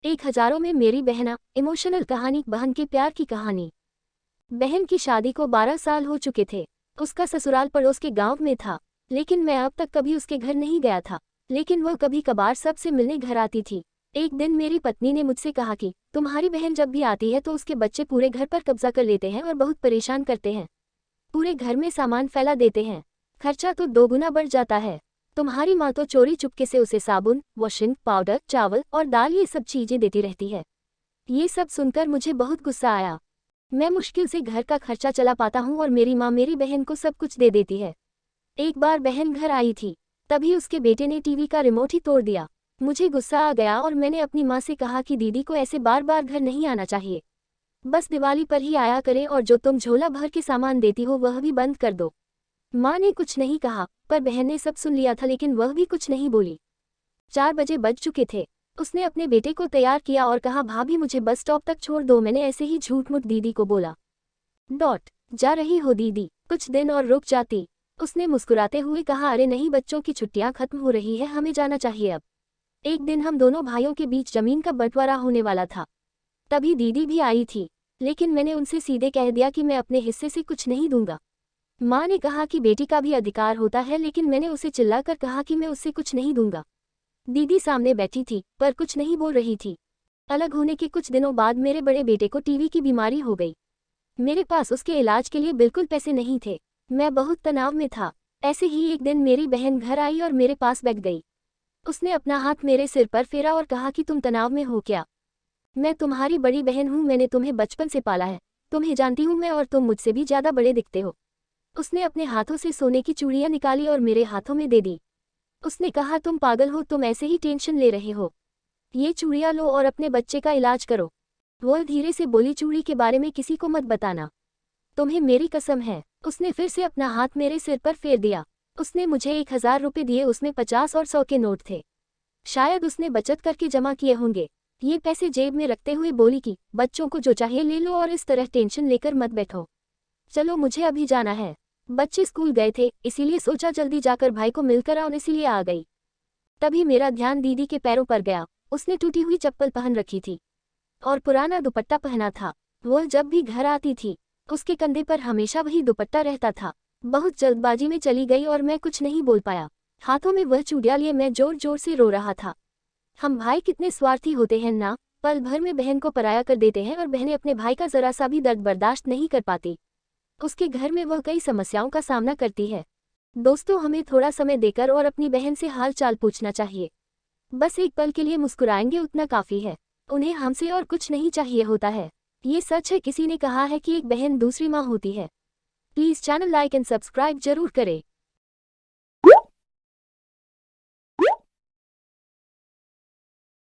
एक हजारों में मेरी बहना, इमोशनल कहानी। बहन के प्यार की कहानी। बहन की शादी को 12 साल हो चुके थे। उसका ससुराल पड़ोस के गांव में था, लेकिन मैं अब तक कभी उसके घर नहीं गया था। लेकिन वह कभी कभार सबसे मिलने घर आती थी। एक दिन मेरी पत्नी ने मुझसे कहा कि तुम्हारी बहन जब भी आती है तो उसके बच्चे पूरे घर पर कब्जा कर लेते हैं और बहुत परेशान करते हैं। पूरे घर में सामान फैला देते हैं। खर्चा तो दोगुना बढ़ जाता है। तुम्हारी माँ तो चोरी चुपके से उसे साबुन, वॉशिंग पाउडर, चावल और दाल ये सब चीजें देती रहती है। ये सब सुनकर मुझे बहुत गुस्सा आया। मैं मुश्किल से घर का खर्चा चला पाता हूँ और मेरी माँ मेरी बहन को सब कुछ दे देती है। एक बार बहन घर आई थी, तभी उसके बेटे ने टीवी का रिमोट ही तोड़ दिया। मुझे गुस्सा आ गया और मैंने अपनी माँ से कहा कि दीदी को ऐसे बार बार घर नहीं आना चाहिए। बस दिवाली पर ही आया करे और जो तुम झोला भर के सामान देती हो वह भी बंद कर दो। माँ ने कुछ नहीं कहा, पर बहन ने सब सुन लिया था, लेकिन वह भी कुछ नहीं बोली। 4 बजे बज चुके थे। उसने अपने बेटे को तैयार किया और कहा, भाभी मुझे बस स्टॉप तक छोड़ दो। मैंने ऐसे ही झूठ मूठ दीदी को बोला। जा रही हो दीदी, कुछ दिन और रुक जाती। उसने मुस्कुराते हुए कहा, अरे नहीं, बच्चों की छुट्टियां खत्म हो रही है, हमें जाना चाहिए अब। एक दिन हम दोनों भाइयों के बीच जमीन का बंटवारा होने वाला था। तभी दीदी भी आई थी, लेकिन मैंने उनसे सीधे कह दिया कि मैं अपने हिस्से से कुछ नहीं दूंगा। माँ ने कहा कि बेटी का भी अधिकार होता है, लेकिन मैंने उसे चिल्लाकर कहा कि मैं उससे कुछ नहीं दूंगा। दीदी सामने बैठी थी, पर कुछ नहीं बोल रही थी। अलग होने के कुछ दिनों बाद मेरे बड़े बेटे को टीवी की बीमारी हो गई। मेरे पास उसके इलाज के लिए बिल्कुल पैसे नहीं थे। मैं बहुत तनाव में था। ऐसे ही एक दिन मेरी बहन घर आई और मेरे पास बैठ गई। उसने अपना हाथ मेरे सिर पर फेरा और कहा कि तुम तनाव में हो क्या? मैं तुम्हारी बड़ी बहन हूँ, मैंने तुम्हें बचपन से पाला है, तुम्हें जानती हूँ मैं, और तुम मुझसे भी ज्यादा बड़े दिखते हो। उसने अपने हाथों से सोने की चूड़ियां निकाली और मेरे हाथों में दे दी। उसने कहा, तुम पागल हो, तुम ऐसे ही टेंशन ले रहे हो। ये चूड़ियां लो और अपने बच्चे का इलाज करो। वो धीरे से बोली, चूड़ी के बारे में किसी को मत बताना, तुम्हें मेरी कसम है। उसने फिर से अपना हाथ मेरे सिर पर फेर दिया। उसने मुझे 1000 रुपये दिए, उसमें 50 और 100 के नोट थे। शायद उसने बचत करके जमा किए होंगे। ये पैसे जेब में रखते हुए बोली कि बच्चों को जो चाहिए ले लो और इस तरह टेंशन लेकर मत बैठो। चलो मुझे अभी जाना है। बच्चे स्कूल गए थे, इसीलिए सोचा जल्दी जाकर भाई को मिलकर आऊं, इसीलिए आ गई। तभी मेरा ध्यान दीदी के पैरों पर गया। उसने टूटी हुई चप्पल पहन रखी थी और पुराना दुपट्टा पहना था। वह जब भी घर आती थी, उसके कंधे पर हमेशा वही दुपट्टा रहता था। बहुत जल्दबाजी में चली गई और मैं कुछ नहीं बोल पाया। हाथों में वह चूड़ियां लिए मैं जोर जोर से रो रहा था। हम भाई कितने स्वार्थी होते हैं ना, पल भर में बहन को पराया कर देते हैं और बहनें अपने भाई का जरा सा भी दर्द बर्दाश्त नहीं कर पाती। उसके घर में वह कई समस्याओं का सामना करती है। दोस्तों, हमें थोड़ा समय देकर और अपनी बहन से हाल चाल पूछना चाहिए। बस एक पल के लिए मुस्कुराएंगे, उतना काफी है। उन्हें हमसे और कुछ नहीं चाहिए होता है। ये सच है, किसी ने कहा है कि एक बहन दूसरी माँ होती है। Please channel like and subscribe जरूर करें।